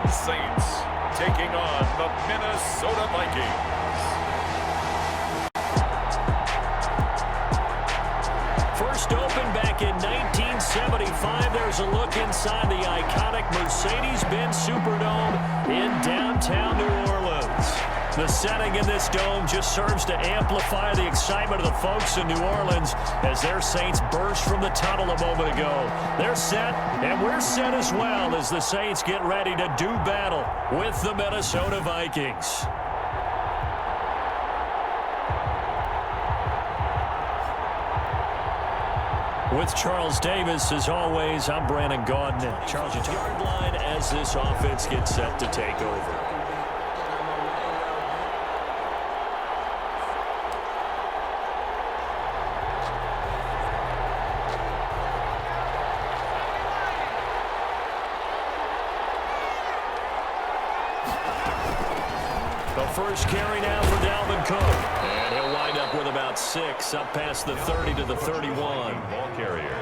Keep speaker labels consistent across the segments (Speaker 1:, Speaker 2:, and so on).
Speaker 1: Orleans Saints taking on the Minnesota Vikings.
Speaker 2: First opened back in 1975. There's a look inside the iconic Mercedes-Benz Superdome in downtown New Orleans. The setting in this dome just serves to amplify the excitement of the folks in New Orleans as their Saints burst from the tunnel a moment ago. They're set, and we're set as well as the Saints get ready to do battle with the Minnesota Vikings. With Charles Davis, as always, I'm Brandon Gaudin. Charles, your yard line as this offense gets set to take over. The first carry now for Dalvin Cook. And he'll wind up with about 6, up past the 30 to the 31.
Speaker 1: Ball carrier.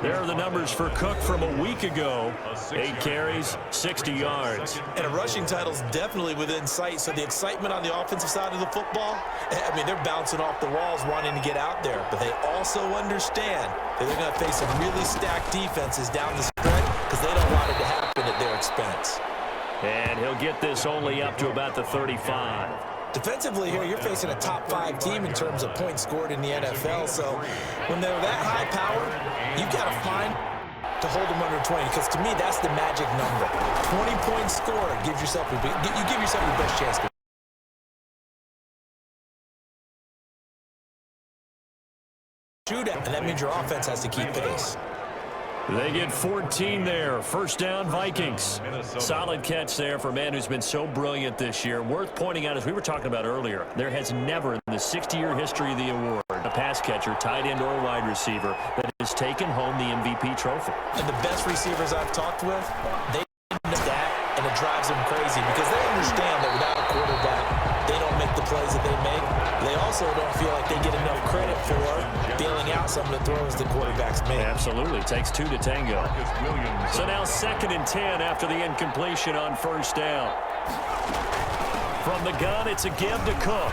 Speaker 2: There are the numbers for Cook from a week ago. 8 carries, 60 yards.
Speaker 3: And a rushing title's definitely within sight, so the excitement on the offensive side of the football, I mean, they're bouncing off the walls wanting to get out there, but they also understand that they're going to face some really stacked defenses down the stretch because they don't want it to happen at their expense.
Speaker 2: And he'll get this only up to about the 35.
Speaker 3: Defensively here, you're facing a top-5 team in terms of points scored in the NFL, so when they're that high power, you've got to find to hold them under 20, because to me, that's the magic number. 20 points scored gives yourself your best chance to shoot at, and that means your offense has to keep pace.
Speaker 2: They get 14 there. First down, Vikings. Solid catch there for a man who's been so brilliant this year. Worth pointing out, as we were talking about earlier, there has never in the 60-year history of the award a pass catcher, tight end, or wide receiver that has taken home the MVP trophy.
Speaker 3: And the best receivers I've talked with, they know that, and it drives them crazy because they understand that without a quarterback, they don't make the plays that they make. They also don't feel like they get enough credit for bailing out some of the throws the quarterbacks make.
Speaker 2: Absolutely. Takes 2 to tango. So now 2nd and 10 after the incompletion on first down. From the gun, it's a give to Cook.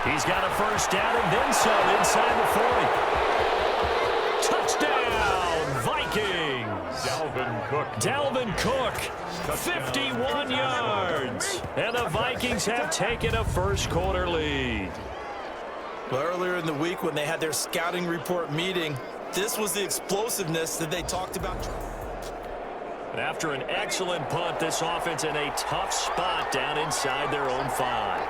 Speaker 2: He's got a first down and then some inside the 40. Touchdown, Vikings! Dalvin Cook, 51 yards. And the Vikings have taken a first-quarter lead.
Speaker 3: Well, earlier in the week when they had their scouting report meeting, this was the explosiveness that they talked about.
Speaker 2: And after an excellent punt, this offense in a tough spot down inside their own 5.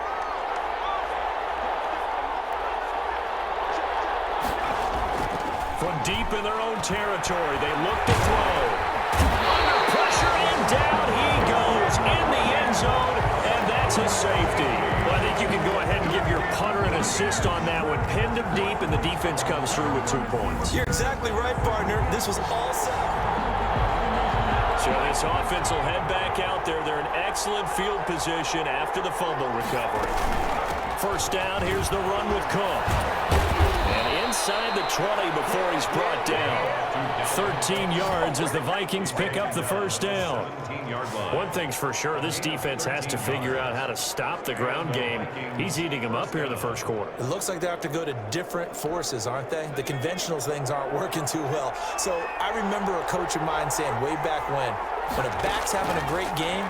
Speaker 2: From deep in their own territory, they look to throw. Under pressure and down he goes in the end zone, and that's a safety. Well, I think you can go ahead and give your punter an assist on that one. Pinned him deep, and the defense comes through with 2 points.
Speaker 3: You're exactly right, partner. This was all set.
Speaker 2: So this offense will head back out there. They're in excellent field position after the fumble recovery. First down, here's the run with Cook. And inside the 20 before he's brought down. 13 yards as the Vikings pick up the first down. One thing's for sure, this defense has to figure out how to stop the ground game. He's eating them up here in the first quarter.
Speaker 3: It looks like they have to go to different forces, aren't they? The conventional things aren't working too well. So I remember a coach of mine saying way back when a back's having a great game,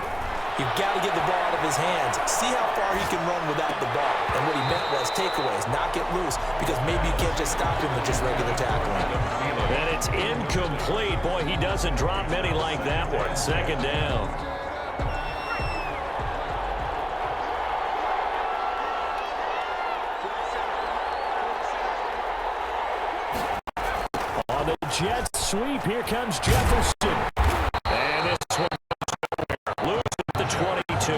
Speaker 3: you've got to get the ball out of his hands. See how far he can run without the ball. And what he meant was takeaways, not get loose, because maybe you can't just stop him with just regular tackling.
Speaker 2: And it's incomplete. Boy, he doesn't drop many like that one. Second down. On the Jets sweep, here comes Jefferson. And this one loses the 22.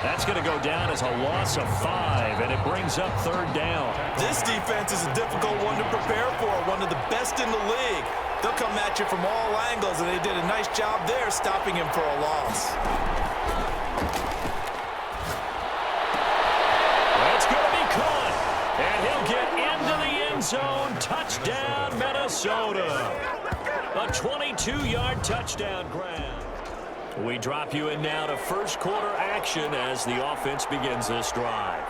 Speaker 2: That's going to go down as a loss of 5, and it brings up third down.
Speaker 3: This defense is a difficult one to prepare for, one of the best in the league. They'll come at you from all angles, and they did a nice job there stopping him for a loss.
Speaker 2: That's going to be caught, and he'll get into the end zone. Touchdown, Minnesota. A 22-yard touchdown grab. We drop you in now to first quarter action as the offense begins this drive.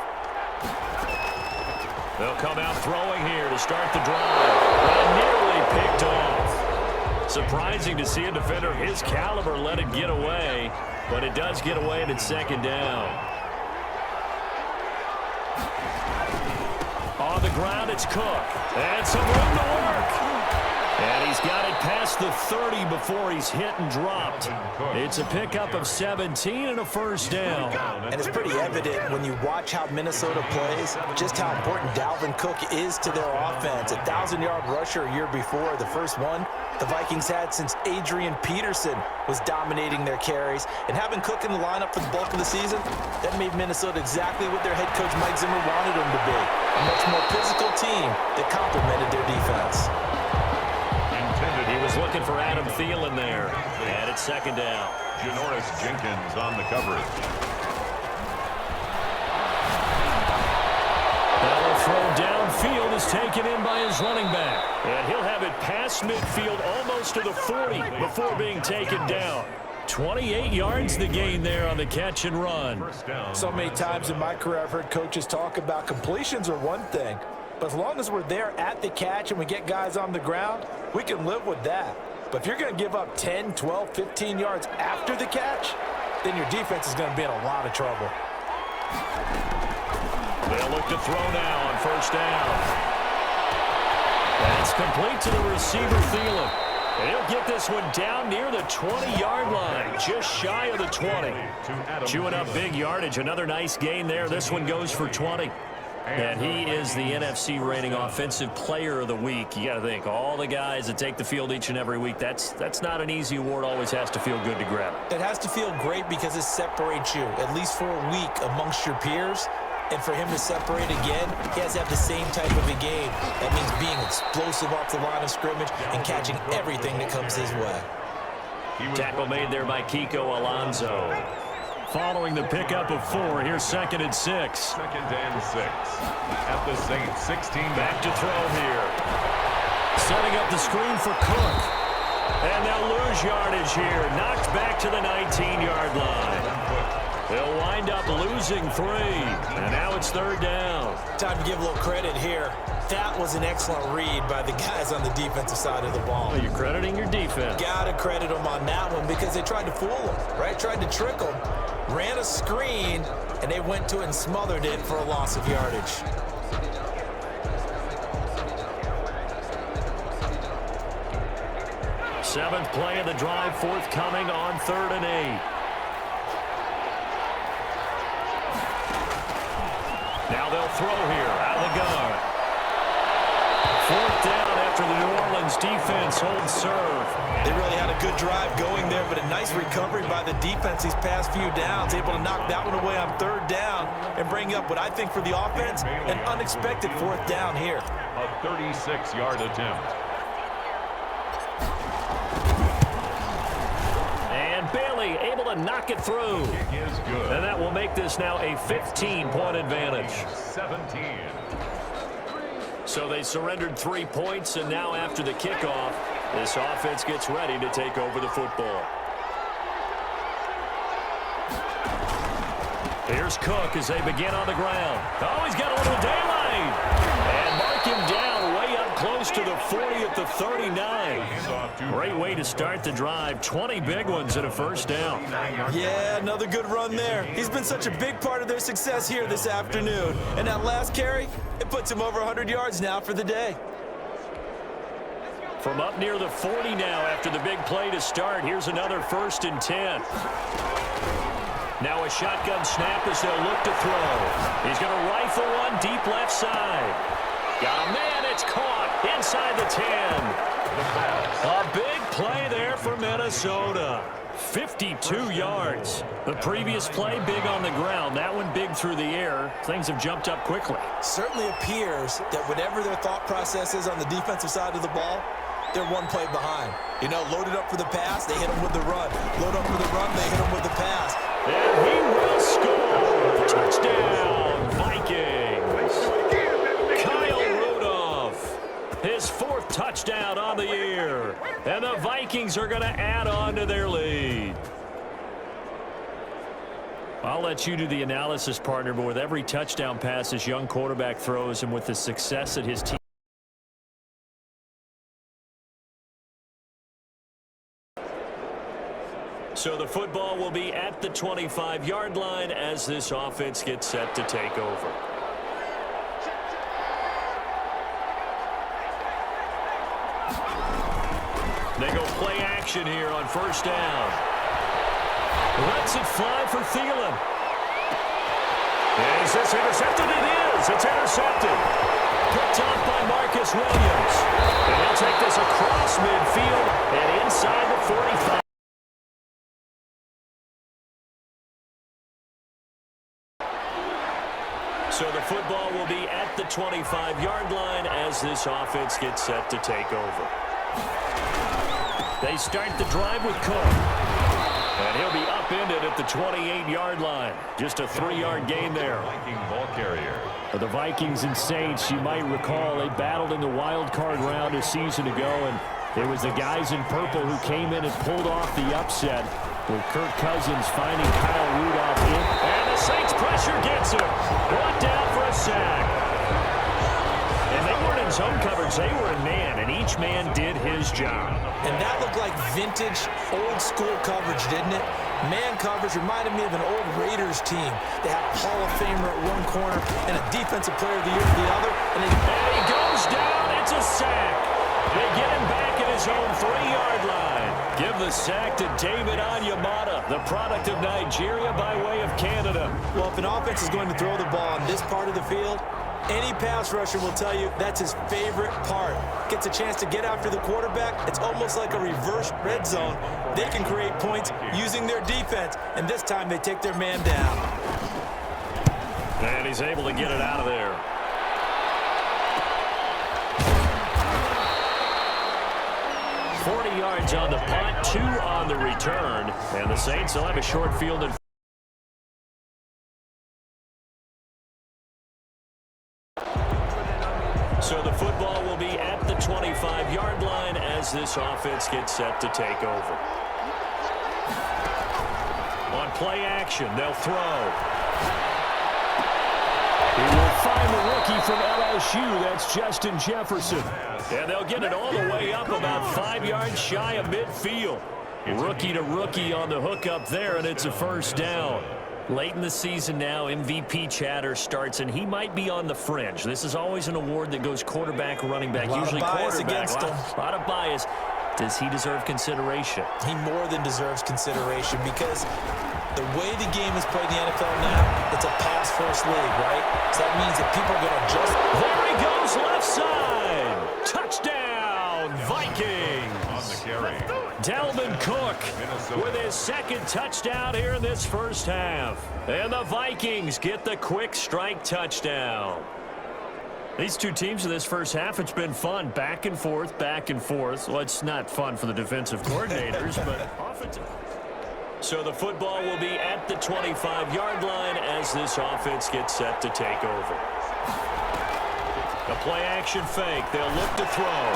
Speaker 2: They'll come out throwing here to start the drive. But nearly picked off. Surprising to see a defender of his caliber let it get away, but it does get away and it's second down. On the ground, it's Cook. And some room to work. And he's got it past the 30 before he's hit and dropped. It's a pickup of 17 and a first down.
Speaker 3: And it's pretty evident when you watch how Minnesota plays, just how important Dalvin Cook is to their offense. 1,000-yard rusher a year before, the first one the Vikings had since Adrian Peterson was dominating their carries. And having Cook in the lineup for the bulk of the season, that made Minnesota exactly what their head coach Mike Zimmer wanted them to be. A much more physical team that complemented their defense.
Speaker 2: He was looking for Adam Thielen there. And it's second down.
Speaker 1: Janoris Jenkins on the coverage.
Speaker 2: That'll throw downfield is taken in by his running back. And he'll have it past midfield almost to the 40 before being taken down. 28 yards the gain there on the catch and run.
Speaker 3: So many times in my career I've heard coaches talk about completions are one thing. But as long as we're there at the catch and we get guys on the ground, we can live with that. But if you're going to give up 10, 12, 15 yards after the catch, then your defense is going to be in a lot of trouble.
Speaker 2: They'll look to throw now on first down. That's complete to the receiver, Thielen. And he'll get this one down near the 20-yard line, just shy of the 20. Chewing up big yardage, another nice gain there. This one goes for 20. And he is the NFC rating offensive player of the week. You got to think, all the guys that take the field each and every week, that's not an easy award. Always has to feel good to grab it.
Speaker 3: It has to feel great because it separates you, at least for a week, amongst your peers. And for him to separate again, he has to have the same type of a game. That means being explosive off the line of scrimmage and catching everything that comes his way.
Speaker 2: Tackle made there by Kiko Alonso. Following the pickup of 4, here's 2nd and 6.
Speaker 1: 2nd and 6. At the Saints, 16.
Speaker 2: Back to throw here. Setting up the screen for Cook. And they'll lose yardage here. Knocked back to the 19-yard line. They'll wind up losing 3. And now it's 3rd down.
Speaker 3: Time to give a little credit here. That was an excellent read by the guys on the defensive side of the ball.
Speaker 2: Well, you're crediting your defense.
Speaker 3: Gotta credit them on that one because they tried to fool them, right? Tried to trick them. Ran a screen, and they went to it and smothered it for a loss of yardage.
Speaker 2: Seventh play of the drive, forthcoming on 3rd and 8. Now they'll throw here out of the gun. 4th down after the New Orleans defense holds serve.
Speaker 3: They really had a good drive going there, but a nice recovery by the defense these past few downs. Able to knock that one away on 3rd down and bring up what I think for the offense, an unexpected 4th down here.
Speaker 1: A 36-yard attempt.
Speaker 2: And Bailey able to knock it through.
Speaker 1: Kick is good.
Speaker 2: And that will make this now a 15-point advantage.
Speaker 1: 17.
Speaker 2: So they surrendered 3 points, and now after the kickoff, this offense gets ready to take over the football. Here's Cook as they begin on the ground. Oh, he's got a little daylight. And mark him down way up close to the 40 at the 39. Great way to start the drive. 20 big ones and a first down.
Speaker 3: Yeah, another good run there. He's been such a big part of their success here this afternoon. And that last carry, it puts him over 100 yards now for the day.
Speaker 2: From up near the 40 now after the big play to start, here's another 1st and 10. Now a shotgun snap as they'll look to throw. He's going to rifle one deep left side. Got a man, it's caught inside the 10. A big play there for Minnesota. 52 yards. The previous play big on the ground. That one big through the air. Things have jumped up quickly.
Speaker 3: Certainly appears that whatever their thought process is on the defensive side of the ball, they're one play behind. You know, loaded up for the pass, they hit him with the run. Load up for the run, they hit him with the pass.
Speaker 2: And he will score. Touchdown, Vikings. Kyle Rudolph, his 4th touchdown on the year. And the Vikings are going to add on to their lead. I'll let you do the analysis, partner, but with every touchdown pass this young quarterback throws and with the success that his team. So the football will be at the 25-yard line as this offense gets set to take over. They go play action here on first down. Lets it fly for Thielen. Is this intercepted? It is. It's intercepted. Picked off by Marcus Williams. And he'll take this across midfield and inside the 45. So the football will be at the 25-yard line as this offense gets set to take over. They start the drive with Cook. And he'll be upended at the 28-yard line. Just a 3-yard gain there.
Speaker 1: Viking ball carrier.
Speaker 2: For the Vikings and Saints, you might recall they battled in the wild card round a season ago, and it was the guys in purple who came in and pulled off the upset with Kirk Cousins finding Kyle Rudolph in. And the Saints pressure gets him. Brought down for a sack. And they weren't in zone coverage. They were in man, and each man did his job.
Speaker 3: And that looked like vintage, old-school coverage, didn't it? Man coverage reminded me of an old Raiders team. They had a Hall of Famer at one corner and a Defensive Player of the Year at the other. And
Speaker 2: he goes down. It's a sack. They get him back at his own 3-yard line. Give the sack to David Onyemata, the product of Nigeria by way of Canada.
Speaker 3: Well, if an offense is going to throw the ball on this part of the field, any pass rusher will tell you that's his favorite part. Gets a chance to get after the quarterback. It's almost like a reverse red zone. They can create points using their defense, and this time they take their man down.
Speaker 2: And he's able to get it out of there. $40 yards on the punt, 2 on the return, and the Saints will have a short field in. So the football will be at the 25-yard line as this offense gets set to take over. On play action, they'll throw. He will find the rookie from LSU. That's Justin Jefferson. And they'll get it all the way up about 5 yards shy of midfield. Rookie to rookie on the hook up there, and it's a first down. Late in the season now, MVP chatter starts, and he might be on the fringe. This is always an award that goes quarterback, running back, usually quarterback. A lot of bias. Does he deserve consideration?
Speaker 3: He more than deserves consideration because the way the game is played in the NFL now, it's a pass-first league, right? So that means that people are going to just...
Speaker 2: There he goes, left side. Touchdown, Vikings.
Speaker 1: On the carry.
Speaker 2: Dalvin Cook with his second touchdown here in this first half. And the Vikings get the quick strike touchdown. These two teams in this first half, it's been fun. Back and forth, back and forth. Well, it's not fun for the defensive coordinators, but offensive. So the football will be at the 25-yard line as this offense gets set to take over. The play action fake. They'll look to throw.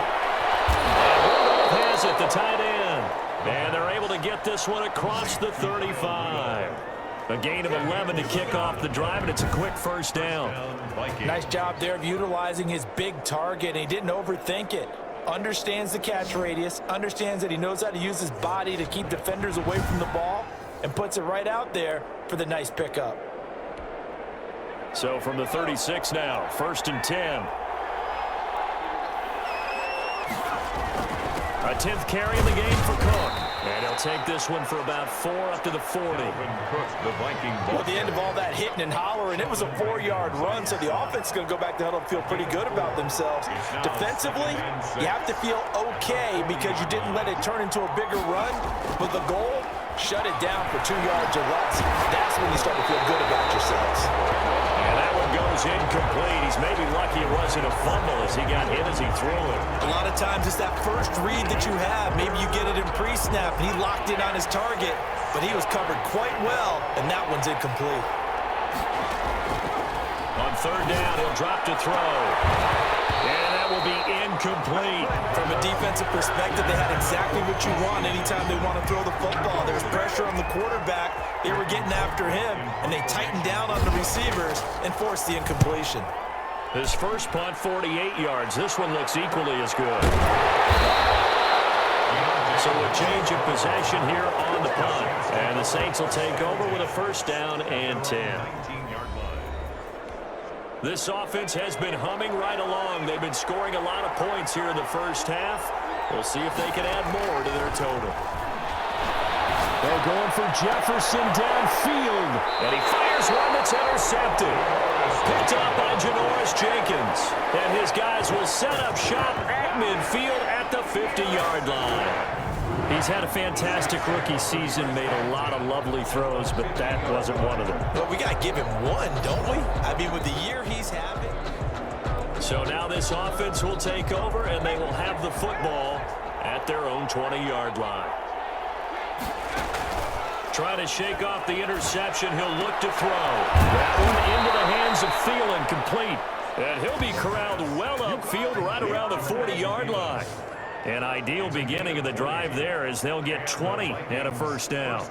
Speaker 2: Has it, the tight end. And they're able to get this one across the 35. A gain of 11 to kick off the drive, and it's a quick first down.
Speaker 3: Nice job there of utilizing his big target, and he didn't overthink it. Understands the catch radius, understands that he knows how to use his body to keep defenders away from the ball, and puts it right out there for the nice pickup.
Speaker 2: So from the 36 now, 1st and 10. A 10th carry in the game for Cook. And he'll take this one for about 4 up to the 40.
Speaker 3: Well, at the end of all that hitting and hollering, it was a 4-yard run, so the offense is going to go back to huddle and feel pretty good about themselves. Defensively, you have to feel okay because you didn't let it turn into a bigger run, but the goal, shut it down for 2 yards or less. That's when you start to feel good about yourselves.
Speaker 2: And that one goes incomplete. He's maybe lucky it wasn't a fumble as he got hit as he threw it.
Speaker 3: A lot of times it's that first read that you have. Maybe you get it in pre-snap, and he locked in on his target, but he was covered quite well, and that one's incomplete.
Speaker 2: On 3rd down, he'll drop to throw. And that will be incomplete.
Speaker 3: From a defensive perspective, they had exactly what you want anytime they want to throw the football. There's pressure on the quarterback. They were getting after him, and they tightened down on the receivers and forced the incompletion.
Speaker 2: His first punt, 48 yards. This one looks equally as good. So a change of possession here on the punt. And the Saints will take over with a first down and 10. This offense has been humming right along. They've been scoring a lot of points here in the first half. We'll see if they can add more to their total.
Speaker 4: They're going for Jefferson downfield.
Speaker 2: And he fires one that's intercepted. Picked up by Janoris Jenkins. And his guys will set up shop at midfield at the 50-yard line. He's had a fantastic rookie season, made a lot of lovely throws, but that wasn't one of them.
Speaker 3: Well, we got to give him one, don't we? I mean, with the year he's having.
Speaker 2: So now this offense will take over, and they will have the football at their own 20-yard line. Trying to shake off the interception. He'll look to throw. That one into the hands of Thielen, complete. And he'll be corralled well upfield right around the 40-yard line. An ideal beginning of the drive there as they'll get 20 and a first down.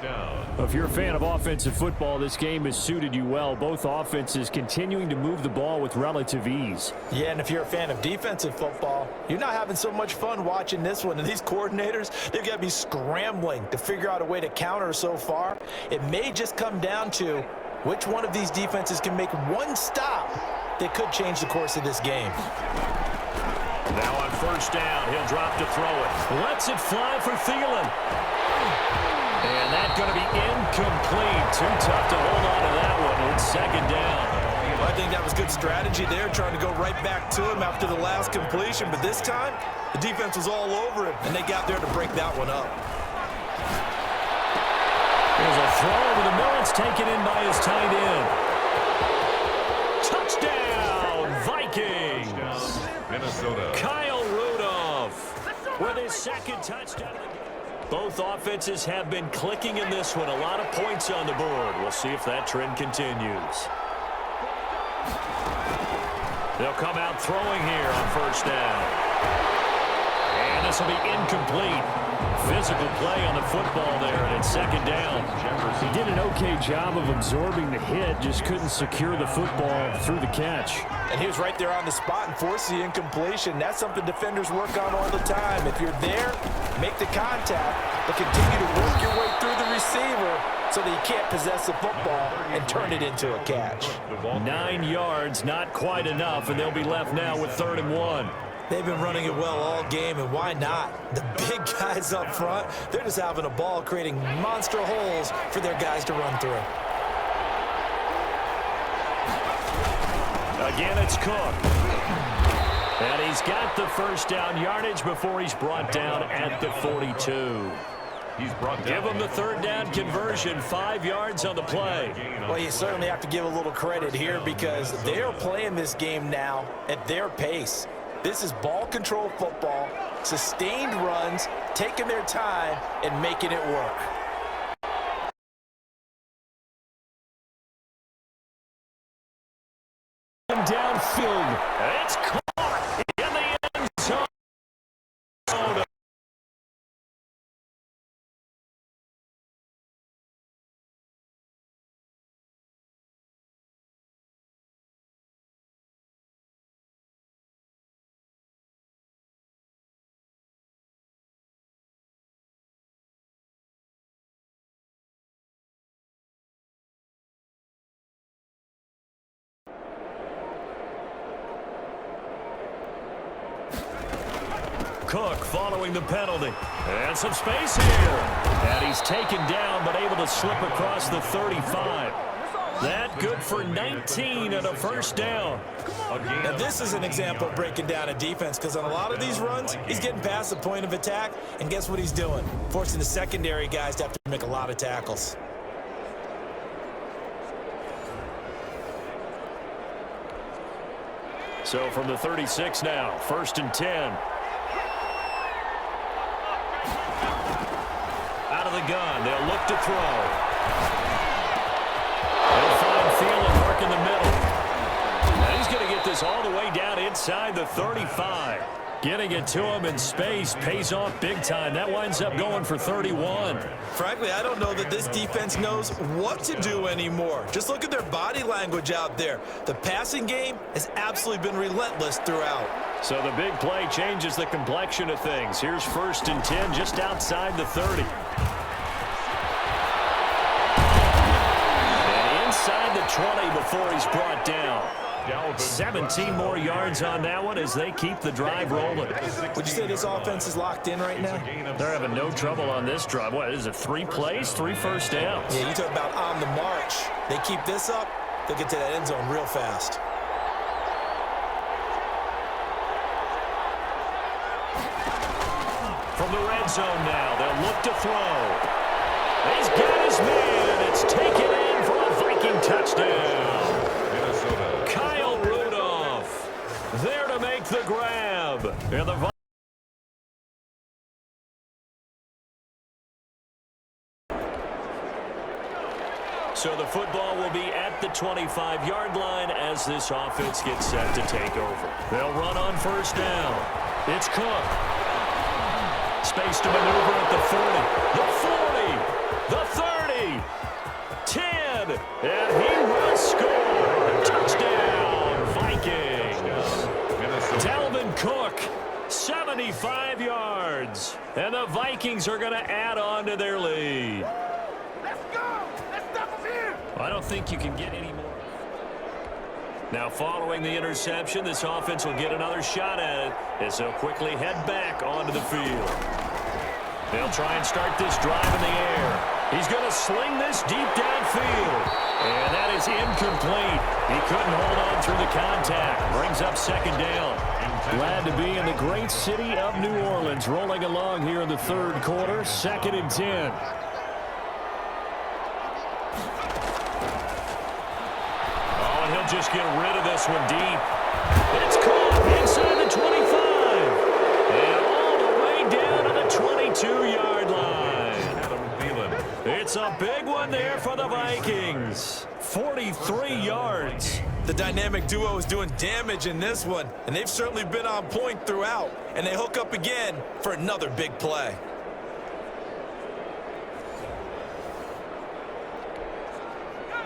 Speaker 4: If you're a fan of offensive football, this game has suited you well. Both offenses continuing to move the ball with relative ease.
Speaker 3: Yeah, and if you're a fan of defensive football, you're not having so much fun watching this one. And these coordinators, they've got to be scrambling to figure out a way to counter so far. It may just come down to which one of these defenses can make one stop that could change the course of this game.
Speaker 2: Now on first down, he'll drop to throw it. Lets it fly for Thielen. And that's going to be incomplete. Too tough to hold on to that one. It's second down.
Speaker 3: Well, I think that was good strategy there, trying to go right back to him after the last completion. But this time, the defense was all over him, and they got there to break that one up.
Speaker 2: There's a throw over the middle. It's taken in by his tight end. Touchdown, Vikings.
Speaker 1: Minnesota.
Speaker 2: Kyle Rudolph with his second touchdown. Both offenses have been clicking in this one. A lot of points on the board. We'll see if that trend continues. They'll come out throwing here on first down. And this will be incomplete. Physical play on the football there, and it's second down.
Speaker 4: He did an okay job of absorbing the hit, just couldn't secure the football through the catch.
Speaker 3: And he was right there on the spot and forced the incompletion. That's something defenders work on all the time. If you're there, make the contact, but continue to work your way through the receiver so that you can't possess the football and turn it into a catch.
Speaker 2: 9 yards, not quite enough, and they'll be left now with 3rd and 1.
Speaker 3: They've been running it well all game, and why not? The big guys up front, they're just having a ball, creating monster holes for their guys to run through.
Speaker 2: Again, it's Cook. And he's got the first down yardage before he's brought down at the 42. Give him the 3rd down conversion, 5 yards on the play.
Speaker 3: Well, you certainly have to give a little credit here because they're playing this game now at their pace. This is ball control football, sustained runs, taking their time and making it work.
Speaker 4: Downfield.
Speaker 2: It's caught in the end zone. Cook following the penalty. And some space here. And he's taken down, but able to slip across the 35. That good for 19 and a first down.
Speaker 3: Now, this is an example of breaking down a defense because on a lot of these runs, he's getting past the point of attack, and guess what he's doing? Forcing the secondary guys to have to make a lot of tackles.
Speaker 2: So from the 36 now, 1st and 10. Out of the gun, they'll look to throw. They'll find Thielen working the middle. And he's going to get this all the way down inside the 35. Getting it to him in space pays off big time. That winds up going for 31.
Speaker 3: Frankly, I don't know that this defense knows what to do anymore. Just look at their body language out there. The passing game has absolutely been relentless throughout.
Speaker 2: So the big play changes the complexion of things. Here's 1st and 10 just outside the 30. And inside the 20 before he's brought down. 17 more yards on that one as they keep the drive rolling.
Speaker 3: Would you say this offense is locked in right now?
Speaker 2: They're having no trouble on this drive. What is it, 3 plays, 3 first downs?
Speaker 3: Yeah, you talk about on the march. They keep this up, they'll get to that end zone real fast.
Speaker 2: From the red zone now, they'll look to throw. He's got his man. It's taken in for a Viking touchdown. Kyle Rudolph there to make the grab. And the So the football will be at the 25-yard line as this offense gets set to take over. They'll run on 1st down. It's Cook. Space to maneuver at the 40, the 30, 10, and he will score. Touchdown, Vikings. Dalvin Cook, 75 yards. And the Vikings are going to add on to their lead.
Speaker 1: Let's go! Let's stop him here!
Speaker 2: I don't think you can get any more. Now following the interception, this offense will get another shot at it as they'll quickly head back onto the field. They'll try and start this drive in the air. He's going to sling this deep downfield. And that is incomplete. He couldn't hold on through the contact. Brings up 2nd down. Glad to be in the great city of New Orleans, rolling along here in the 3rd quarter. 2nd and 10. He'll just get rid of this one deep. It's caught inside the 25. And all the way down to the 22-yard line. It's a big one there for the Vikings. 43 yards.
Speaker 3: The dynamic duo is doing damage in this one, and they've certainly been on point throughout. And they hook up again for another big play.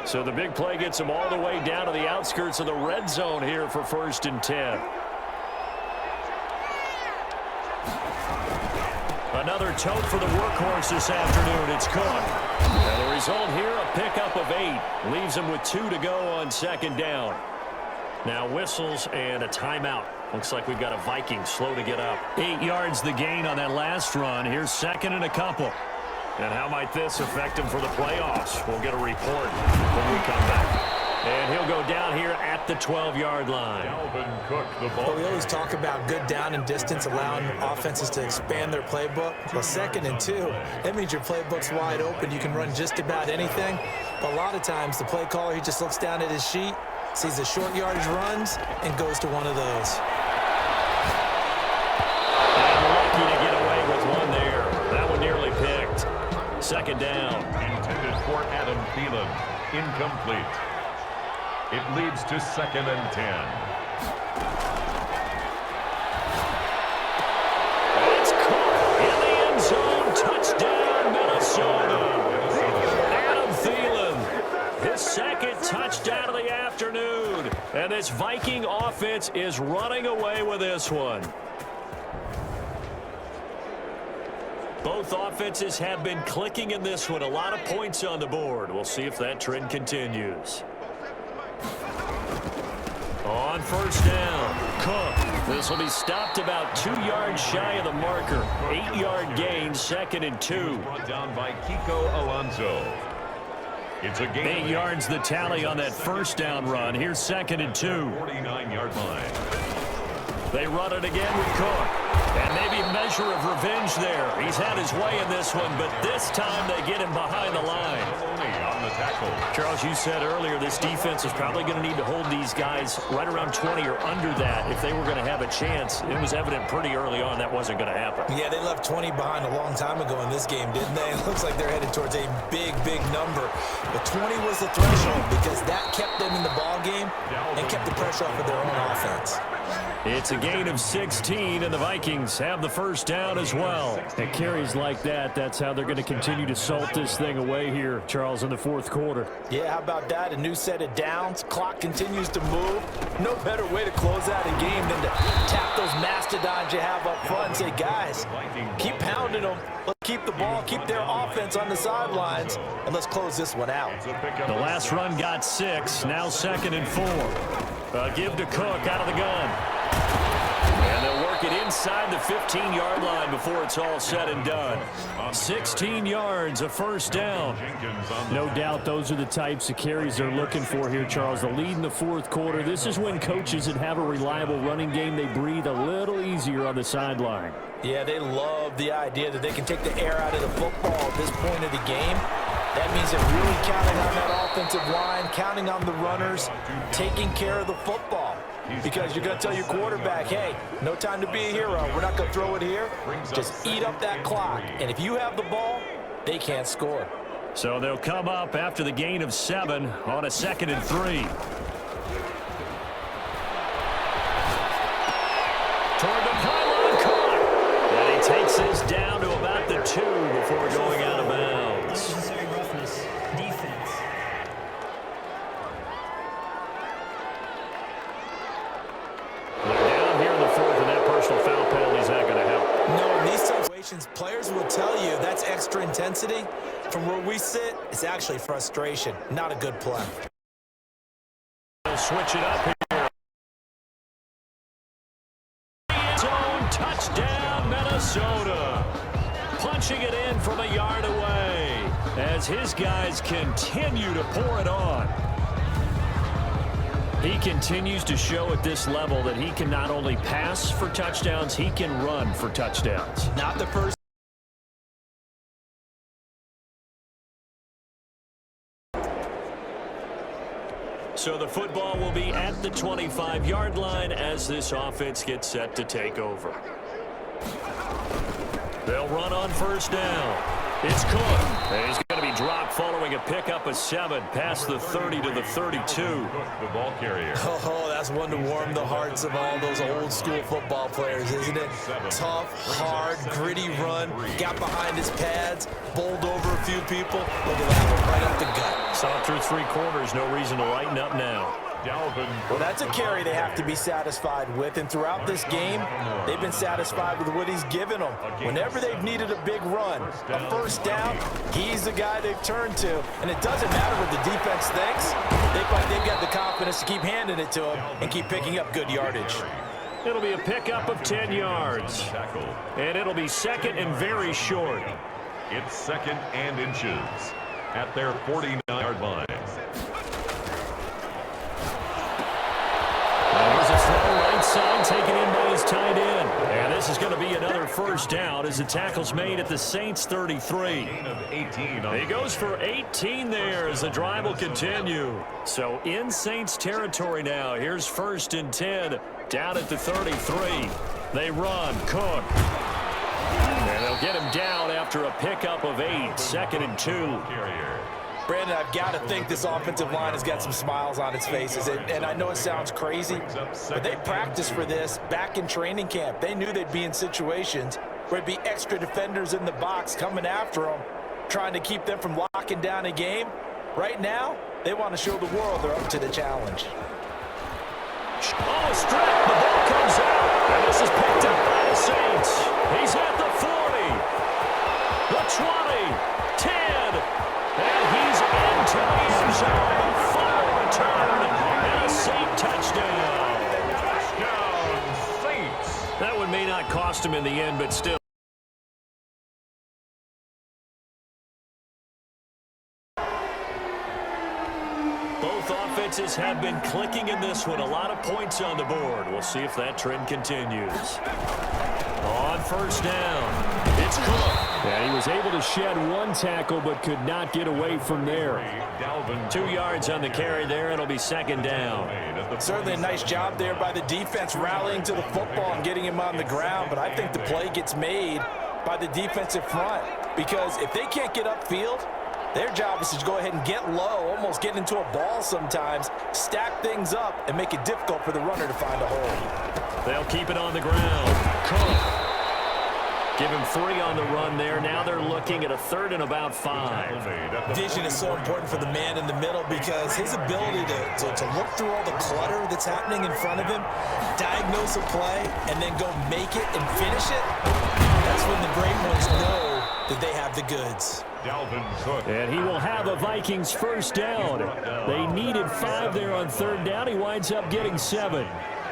Speaker 2: So the big play gets them all the way down to the outskirts of the red zone here for 1st and 10. Another tote for the workhorse this afternoon. It's Cook. And the result here, a pickup of 8. Leaves them with 2 to go on 2nd down. Now whistles and a timeout. Looks like we've got a Viking slow to get up. 8 yards the gain on that last run. Here's 2nd and a couple. And how might this affect him for the playoffs? We'll get a report when we come back. And he'll go down here at the 12-yard line.
Speaker 1: Dalvin Cook, the ball.
Speaker 3: Well, we always talk about good down and distance, allowing offenses to expand their playbook. Well, 2nd and 2, that means your playbook's wide open. You can run just about anything. But a lot of times, the play caller, he just looks down at his sheet, sees the short yardage runs, and goes to one of those.
Speaker 2: And lucky to get away with one there. That one nearly picked. 2nd down.
Speaker 1: Intended for Adam Thielen. Incomplete. It leads to 2nd and 10.
Speaker 2: It's caught in the end zone. Touchdown, Minnesota. Adam Thielen, his 2nd touchdown of the afternoon. And this Viking offense is running away with this one. Both offenses have been clicking in this one. A lot of points on the board. We'll see if that trend continues. On 1st down, Cook. This will be stopped about 2 yards shy of the marker. 8-yard gain, 2nd and 2.
Speaker 1: Brought down by Kiko Alonso. It's a gain.
Speaker 2: 8 yards the tally on that 1st down run. Here's 2nd and 2.
Speaker 1: 49-yard line.
Speaker 2: They run it again with Cook. And maybe a measure of revenge there. He's had his way in this one, but this time they get him behind the line.
Speaker 1: Only on the tackle.
Speaker 2: Charles, you said earlier this defense is probably going to need to hold these guys right around 20 or under that if they were going to have a chance. It was evident pretty early on that wasn't going to happen.
Speaker 3: Yeah, they left 20 behind a long time ago in this game, didn't they? It looks like they're headed towards a big, big number. But 20 was the threshold because that kept them in the ball game and kept the pressure off of their own offense.
Speaker 2: It's a gain of 16, and the Vikings have the first down as well.
Speaker 4: And carries like that, that's how they're going to continue to salt this thing away here, Charles, in the fourth quarter.
Speaker 3: Yeah, how about that? A new set of downs. Clock continues to move. No better way to close out a game than to tap those mastodons you have up front and say, guys, keep pounding them. Let's keep the ball, keep their offense on the sidelines, and let's close this one out.
Speaker 2: The last run got 6, now 2nd and 4. Give to Cook out of the gun. And they'll work it inside the 15-yard line before it's all said and done. 16 yards, a first down.
Speaker 4: No doubt those are the types of carries they're looking for here, Charles. The lead in the fourth quarter. This is when coaches that have a reliable running game, they breathe a little easier on the sideline.
Speaker 3: Yeah, they love the idea that they can take the air out of the football at this point of the game. That means they're really counting on that offensive line, counting on the runners, taking care of the football. Because you're going to tell your quarterback, hey, no time to be a hero. We're not going to throw it here. Just eat up that clock. And if you have the ball, they can't score.
Speaker 2: So they'll come up after the gain of 7 on a 2nd and 3. Toward the pylon, caught. And he takes this down to about the 2 before going out of bounds.
Speaker 5: Unnecessary roughness. Defense.
Speaker 2: They're down here in the 4th, and that personal foul penalty is not going to help.
Speaker 3: No, in these situations, players will tell you that's extra intensity. From where we sit, it's actually frustration. Not a good play.
Speaker 2: They'll switch it up here. Zone touchdown, Minnesota. Punching it in from a yard away as his guys continue to pour it on. He continues to show at this level that he can not only pass for touchdowns, he can run for touchdowns.
Speaker 3: Not the first.
Speaker 2: So the football will be at the 25-yard line as this offense gets set to take over. They'll run on first down. It's Cook. And he's going to be dropped following a pickup of 7 past the 30 to the 32.
Speaker 1: The ball carrier.
Speaker 3: Oh, that's one to warm the hearts of all those old-school football players, isn't it? Tough, hard, gritty run. Got behind his pads, bowled over a few people. Look at that one, right up the gut.
Speaker 2: Saw through 3 quarters. No reason to lighten up now.
Speaker 3: Well, that's a carry they have to be satisfied with, and throughout this game, they've been satisfied with what he's given them. Whenever they've needed a big run, a first down, he's the guy they've turned to. And it doesn't matter what the defense thinks. They've got the confidence to keep handing it to him and keep picking up good yardage.
Speaker 2: It'll be a pickup of 10 yards. And it'll be 2nd and very short.
Speaker 1: It's 2nd and inches at their 49-yard line.
Speaker 2: Here's a throw right side taken in by his tight end. And this is going to be another first down as the tackle's made at the Saints 33. He goes for 18 there as the drive will continue. So in Saints territory now. Here's 1st and 10 down at the 33. They run. Cook. And they'll get him down after a pickup of 8. 2nd and 2.
Speaker 3: Brandon, I've got to think this offensive line has got some smiles on its faces. And I know it sounds crazy, but they practiced for this back in training camp. They knew they'd be in situations where it'd be extra defenders in the box coming after them, trying to keep them from locking down a game. Right now, they want to show the world they're up to the challenge.
Speaker 2: Oh, a strip. The ball comes out. And this is picked up by the Saints. He's at the 40, the 20, 10. And he's into the end zone. Final return and a Saint touchdown.
Speaker 1: Touchdown, Saints.
Speaker 2: That one may not cost him in the end, but still. Both offenses have been clicking in this one. A lot of points on the board. We'll see if that trend continues. On first down, it's Cook.
Speaker 4: And he was able to shed 1 tackle but could not get away from there.
Speaker 2: 2 yards on the carry there. It'll be 2nd down.
Speaker 3: Certainly a nice job there by the defense rallying to the football and getting him on the ground, but I think the play gets made by the defensive front because if they can't get upfield, their job is to go ahead and get low, almost get into a ball sometimes, stack things up, and make it difficult for the runner to find a hole.
Speaker 2: They'll keep it on the ground. Cook. Give him 3 on the run there. Now they're looking at a 3rd and about 5.
Speaker 3: Vision is so important for the man in the middle because his ability to look through all the clutter that's happening in front of him, diagnose a play, and then go make it and finish it, that's when the great ones know that they have the goods.
Speaker 4: And he will have a Vikings first down. They needed 5 there on 3rd down. He winds up getting 7.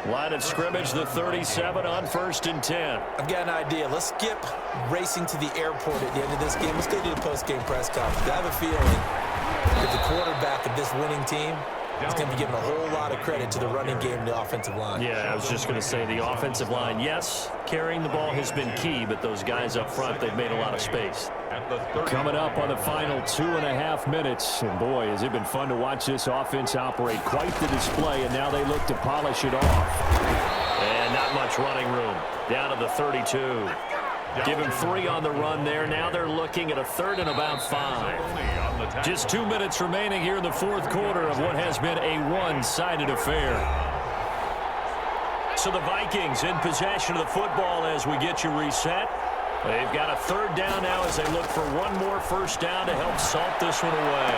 Speaker 2: Line of scrimmage, the 37 on 1st and 10.
Speaker 3: I've got an idea. Let's skip racing to the airport at the end of this game. Let's go to the post-game press conference. I have a feeling that the quarterback of this winning team is going to be giving a whole lot of credit to the running game and the offensive line.
Speaker 2: Yeah, I was just going to say the offensive line, yes, carrying the ball has been key, but those guys up front, they've made a lot of space.
Speaker 4: Coming up on the final 2.5 minutes. And boy, has it been fun to watch this offense operate. Quite the display, and now they look to polish it off.
Speaker 2: And not much running room. Down to the 32. Give him 3 on the run there. Now they're looking at a 3rd and about 5. Just 2 minutes remaining here in the 4th quarter of what has been a one-sided affair. So the Vikings in possession of the football as we get you reset. They've got a 3rd down now as they look for one more first down to help salt this one away.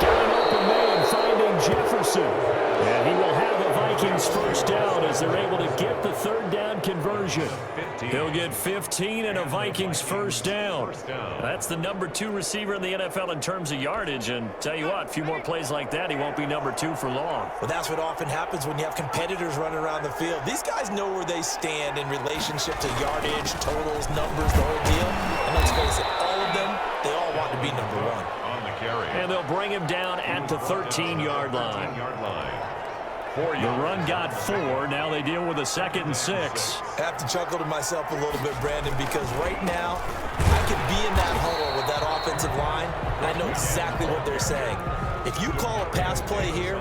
Speaker 4: Got an open man finding Jefferson. And he will have a Vikings first down as they're able to get the 3rd down conversion.
Speaker 2: He'll get 15 and a Vikings first down. That's the number 2 receiver in the NFL in terms of yardage. And tell you what, a few more plays like that, he won't be number 2 for long.
Speaker 3: Well, that's what often happens when you have competitors running around the field. These guys know where they stand in relationship to yardage, totals, numbers, the whole deal. And let's face it, all of them, they all want to be number 1.
Speaker 2: And they'll bring him down at the 13-yard line.
Speaker 4: The run got 4. Now they deal with a 2nd and 6.
Speaker 3: I have to chuckle to myself a little bit, Brandon, because right now I could be in that huddle with that offensive line, and I know exactly what they're saying. If you call a pass play here,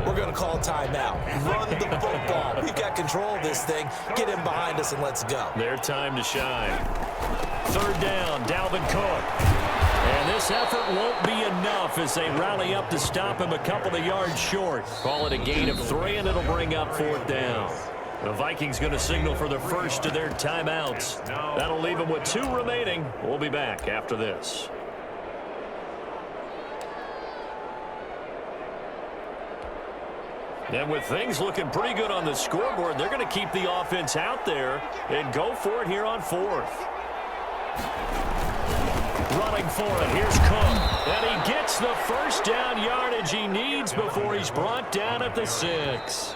Speaker 3: we're going to call a timeout. Run the football. We've got control of this thing. Get him behind us and let's go.
Speaker 2: Their time to shine. 3rd down, Dalvin Cook. And this effort won't be enough as they rally up to stop him a couple of yards short. Call it a gain of 3, and it'll bring up 4th down. The Vikings going to signal for the first of their timeouts. That'll leave them with 2 remaining. We'll be back after this. And with things looking pretty good on the scoreboard, they're going to keep the offense out there and go for it here on 4th. Running for it, here's Cook. And he gets the first down yardage he needs before he's brought down at the 6.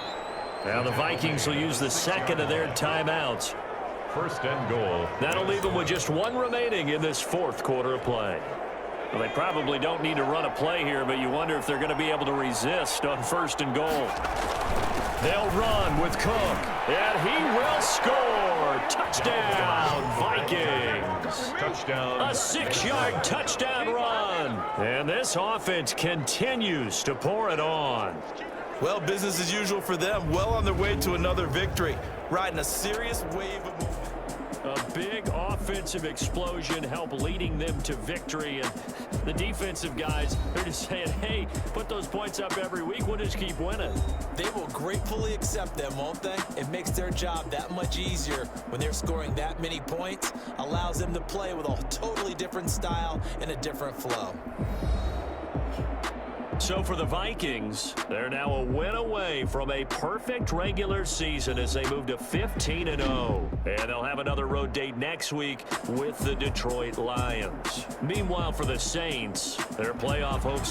Speaker 2: Now the Vikings will use the 2nd of their timeouts.
Speaker 1: 1st and goal.
Speaker 2: That'll leave them with just 1 remaining in this 4th quarter of play. Well, they probably don't need to run a play here, but you wonder if they're going to be able to resist on 1st and goal. They'll run with Cook, and he will score. Touchdown, Vikings.
Speaker 1: Touchdown.
Speaker 2: A 6-yard touchdown run. And this offense continues to pour it on.
Speaker 3: Well, business as usual for them. Well on their way to another victory. Riding a serious wave of movement.
Speaker 2: A big offensive explosion helped leading them to victory. And the defensive guys, they're just saying, hey, put those points up every week. We'll just keep winning.
Speaker 3: They will gratefully accept them, won't they? It makes their job that much easier when they're scoring that many points. Allows them to play with a totally different style and a different flow.
Speaker 2: So for the Vikings, they're now a win away from a perfect regular season as they move to 15-0. And they'll have another road date next week with the Detroit Lions. Meanwhile, for the Saints, their playoff hopes